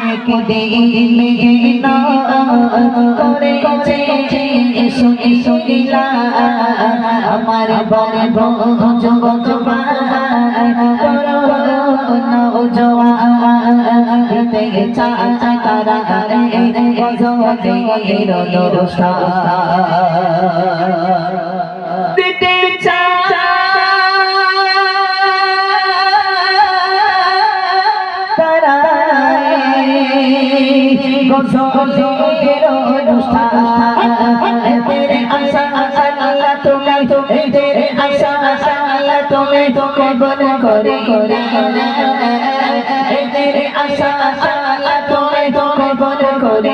একদিন না করেছে শুনি শুনিলা আমার বরে জগৎ দিতে চায় তারা গজলের দোষা দিতে চায় তারা গজলের দোষা তেরে আশা আল্লাহ তুমি তেরে আশা আল্লাহ তুমি কবুল করে তেরে আশা আল্লাহ তুমি কবুল করে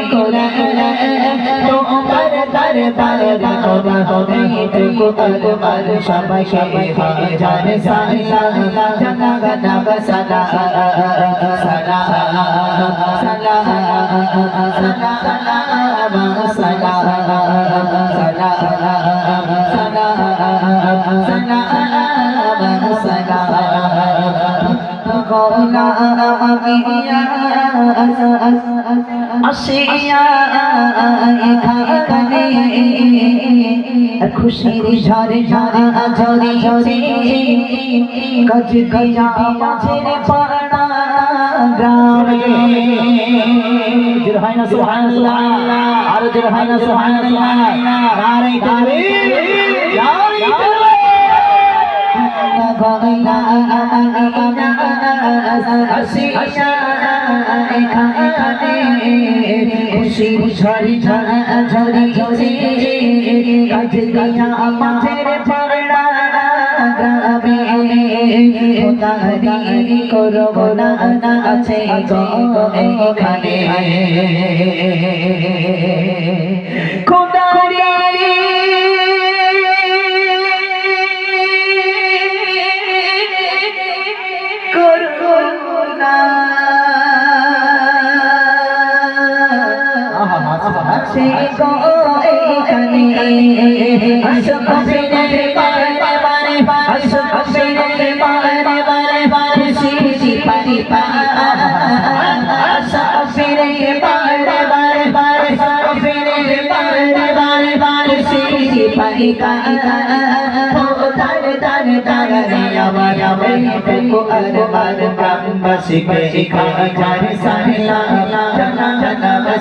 তোমার দরবারে হবে হবে তুকু আলমার সবাই সবাই হাজার সালাম জানা গানা সালা সালা সালা খুশির ঝরে ঝরে ঝরে ঝরে গজ গজা মাঝের পাড়া গ্রামে জোর হয় না সুবহানাল্লাহ আর জোর হয় না সুবহানাল্লাহ নারে তাকবীর নারে খুশির ঝরি ঝরি ঝরি কাজ দিয়া মাঝের পাড়া গ্রামে খোদারি করব না আছে গো এখানে খোদারি সেই গো এখানে আসো কবিরে বারে বারে আসো কবিরে বারে বারে খুশি পারি আসো কবিরে বারে বারে কবিরে বারে বারে খুশি পারি dar dar yawa yawa ko arman brahma sikhe kha jari sala jana jana